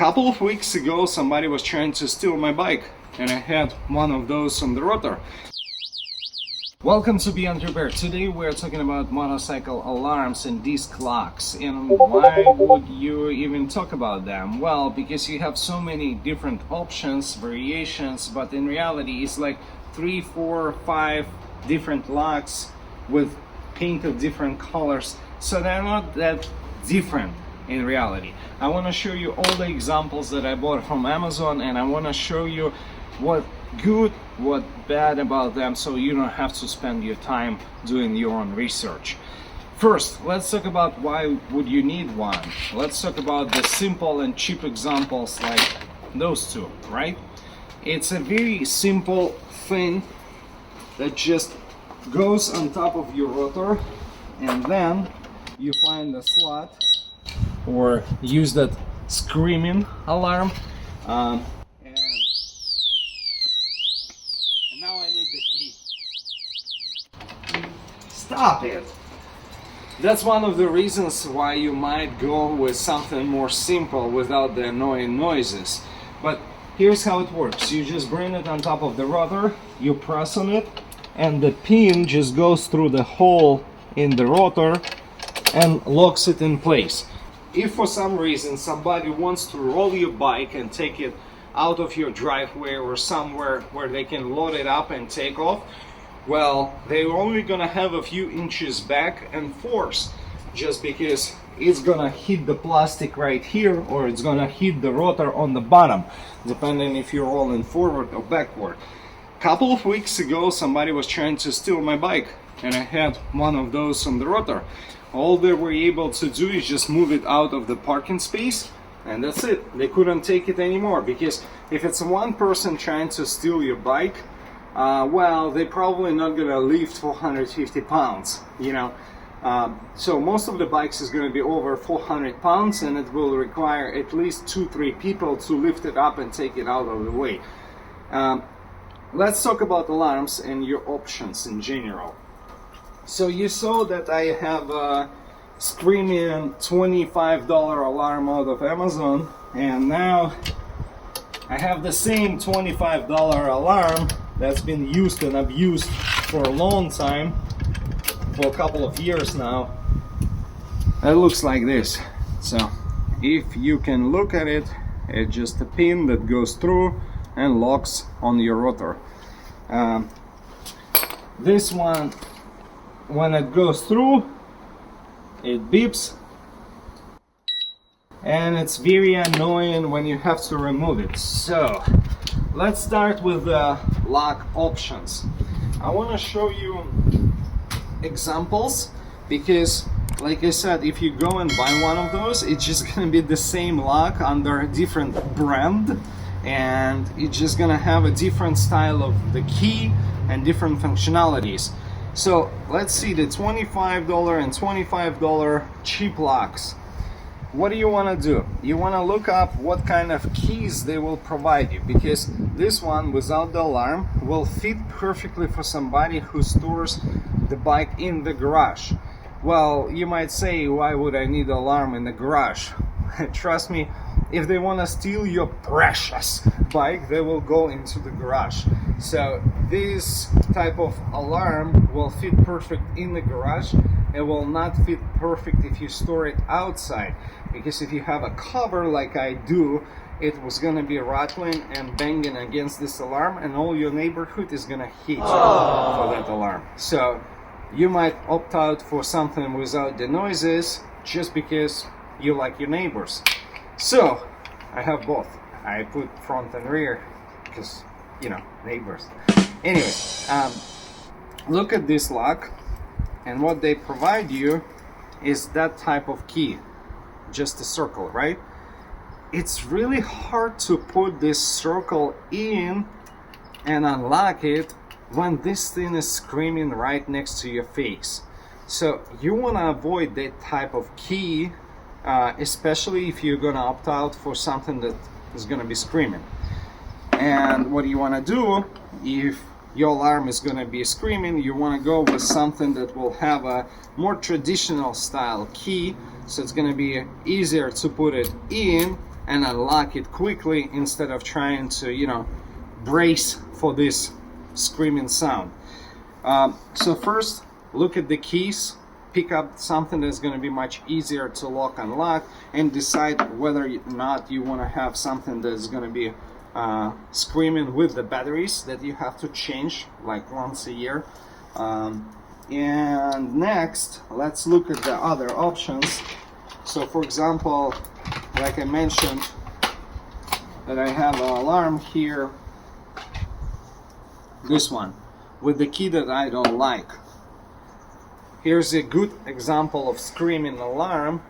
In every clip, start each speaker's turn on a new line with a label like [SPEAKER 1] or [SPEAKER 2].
[SPEAKER 1] Couple of weeks ago somebody was trying to steal my bike and I had one of those on the rotor. Welcome to Beyond Repair. Today we're talking about motorcycle alarms and disc locks. And why would you even talk about them? Well, because you have so many different options, variations, but in reality it's like 3, 4, 5 different locks with paint of different colors, so they're not that different in reality. I want to show you all the examples that I bought from Amazon, and I want to show you what good, what bad about them, so you don't have to spend your time doing your own research. First, let's talk about why would you need one. Let's talk about the simple and cheap examples like those two, right? It's a very simple thing that just goes on top of your rotor, and then you find a slot or use that screaming alarm, and now I need the key. Stop it! That's one of the reasons why you might go with something more simple without the annoying noises. But here's how it works. You just bring it on top of the rotor, you press on it, and the pin just goes through the hole in the rotor and locks it in place. If for some reason somebody wants to roll your bike and take it out of your driveway or somewhere where they can load it up and take off, well, they're only gonna have a few inches back and forth, just because it's gonna hit the plastic right here or it's gonna hit the rotor on the bottom, depending if you're rolling forward or backward. Couple of weeks ago somebody was trying to steal my bike and I had one of those on the rotor. All they were able to do is just move it out of the parking space, and that's it. They couldn't take it anymore, because if it's one person trying to steal your bike, well, they're probably not gonna lift 450 pounds, you know. So most of the bikes is gonna be over 400 pounds, and it will require at least 2-3 people to lift it up and take it out of the way. Let's talk about alarms and your options in general. So you saw that I have a screaming $25 alarm out of Amazon, and now I have the same $25 alarm that's been used and abused for a long time, for a couple of years now. It looks like this. So if you can look at it, it's just a pin that goes through and locks on your rotor. This one, when it goes through, it beeps, and it's very annoying when you have to remove it. So let's start with the lock options. I want to show you examples, because like I said, if you go and buy one of those, it's just gonna be the same lock under a different brand, and it's just gonna have a different style of the key and different functionalities. So let's see the $25 and $25 cheap locks. What do you want to do? You want to look up what kind of keys they will provide you, because this one without the alarm will fit perfectly for somebody who stores the bike in the garage. Well, you might say, why would I need an alarm in the garage? Trust me, if they want to steal your precious bike, they will go into the garage. So this type of alarm will fit perfect in the garage. It will not fit perfect if you store it outside, because if you have a cover like I do, it was gonna be rattling and banging against this alarm, and all your neighborhood is gonna hate you for that alarm. So you might opt out for something without the noises just because you like your neighbors. So I have both. I put front and rear because, you know, neighbors. Anyway, look at this lock, and what they provide you is that type of key, just a circle, right? It's really hard to put this circle in and unlock it when this thing is screaming right next to your face. So you want to avoid that type of key, especially if you're gonna opt out for something that is gonna be screaming. And what you want to do, if your alarm is gonna be screaming, you want to go with something that will have a more traditional style key, so it's gonna be easier to put it in and unlock it quickly instead of trying to, you know, brace for this screaming sound. So first, look at the keys, pick up something that's going to be much easier to lock and unlock, and decide whether or not you want to have something that's going to be screaming with the batteries that you have to change like once a year. And next, let's look at the other options. So for example, like I mentioned, that I have an alarm here, this one, with the key that I don't like. Here's a good example of screaming alarm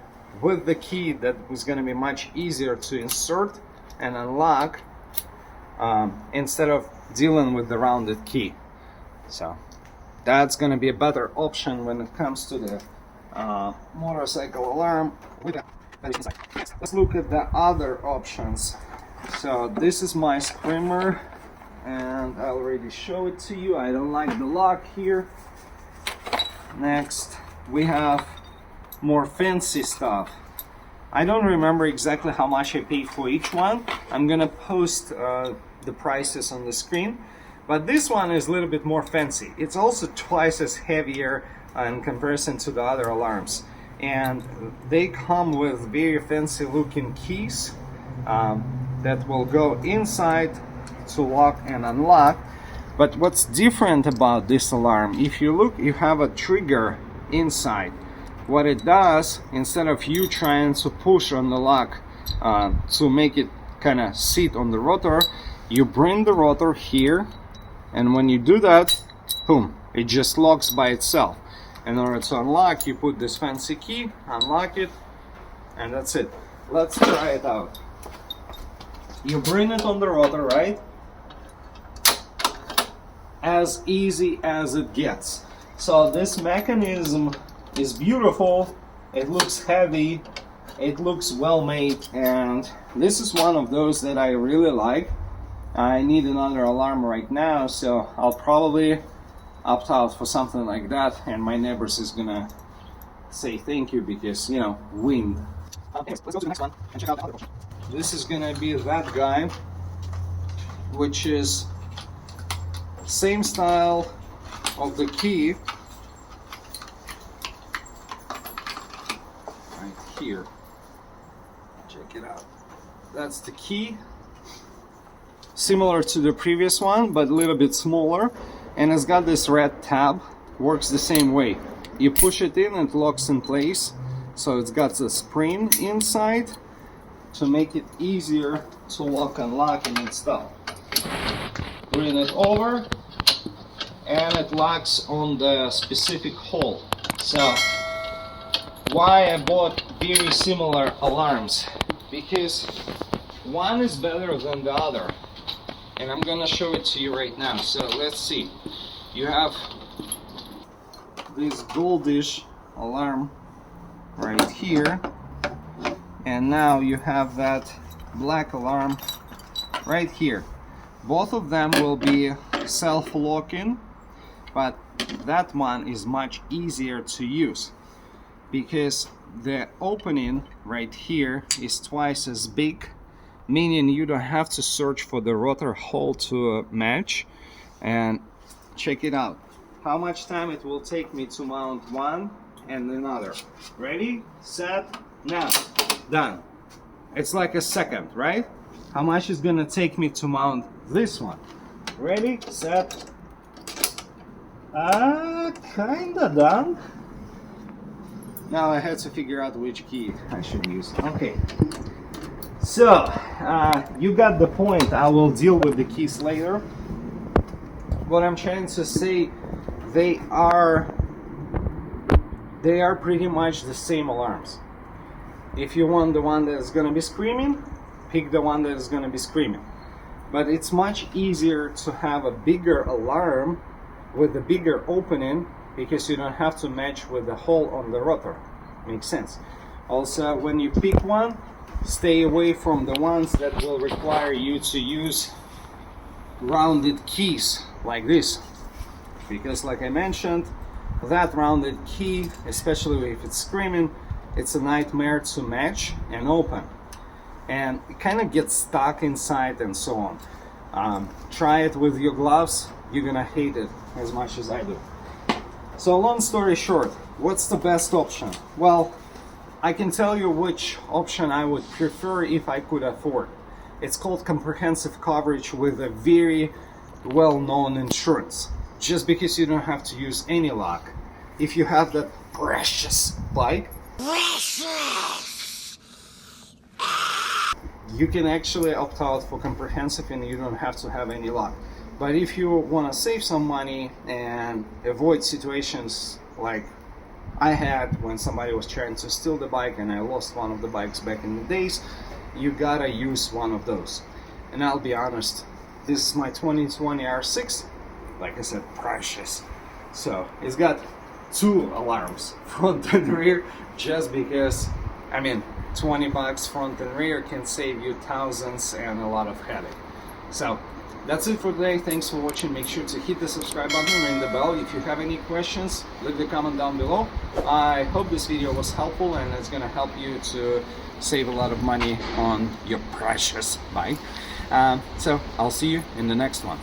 [SPEAKER 1] with the key that is going to be much easier to insert and unlock instead of dealing with the rounded key. So that's going to be a better option when it comes to the motorcycle alarm with the batteries inside. Next, let's look at the other options. So this is my screamer, and I already show it to you. I don't like the lock here. Next, we have more fancy stuff. I don't remember exactly how much I paid for each one. I'm gonna post the prices on the screen, but this one is a little bit more fancy. It's also twice as heavier in comparison to the other alarms, and they come with very fancy looking keys that will go inside to lock and unlock. But what's different about this alarm, if you look, you have a trigger inside. What it does, instead of you trying to push on the lock to make it kind of sit on the rotor, you bring the rotor here, and when you do that, boom, it just locks by itself. In order to unlock, you put this fancy key, unlock it, and that's it. Let's try it out. You bring it on the rotor, right? As easy as it gets. So this mechanism is beautiful, it looks heavy, it looks well made, and this is one of those that I really like. I need another alarm right now, so I'll probably opt out for something like that, and my neighbors is gonna say thank you because, you know, wind. Anyways, let's go to the next one and check out the other option. This is gonna be that guy, which is same style of the key right here. Check it out. That's the key, similar to the previous one but a little bit smaller, and it's got this red tab. Works the same way. You push it in, it locks in place, so it's got the spring inside to make it easier to lock and unlock and install. Bring it over, and it locks on the specific hole. So why I bought very similar alarms? Because one is better than the other, and I'm gonna show it to you right now. So let's see. You have this goldish alarm right here, and now you have that black alarm right here. Both of them will be self-locking, but that one is much easier to use because the opening right here is twice as big, meaning you don't have to search for the rotor hole to match. And check it out, how much time it will take me to mount one and another. Ready, set, now, done. It's like a second, right? How much is gonna take me to mount this one? Ready, set, kinda done. Now I had to figure out which key I should use. Okay, so you got the point. I will deal with the keys later. What I'm trying to say, they are pretty much the same alarms. If you want the one that is going to be screaming, pick the one that is going to be screaming. But it's much easier to have a bigger alarm with a bigger opening because you don't have to match with the hole on the rotor. Makes sense. Also, when you pick one, stay away from the ones that will require you to use rounded keys like this, because like I mentioned, that rounded key, especially if it's screaming, it's a nightmare to match and open. and it kind of gets stuck inside and so on. Try it with your gloves, you're gonna hate it as much as I do. So long story short, what's the best option? Well, I can tell you which option I would prefer if I could afford. It's called comprehensive coverage with a very well-known insurance. Just because you don't have to use any lock. If you have that precious bike, you can actually opt out for comprehensive and you don't have to have any lock. But if you want to save some money and avoid situations like I had when somebody was trying to steal the bike and I lost one of the bikes back in the days, you gotta use one of those. And I'll be honest, this is my 2020 R6, like I said, precious. So it's got 2 alarms, front and rear, just because, I mean, $20 front and rear can save you thousands and a lot of headache. So that's it for today. Thanks for watching. Make sure to hit the subscribe button, ring the bell. If you have any questions, leave the comment down below. I hope this video was helpful and it's gonna help you to save a lot of money on your precious bike. So I'll see you in the next one.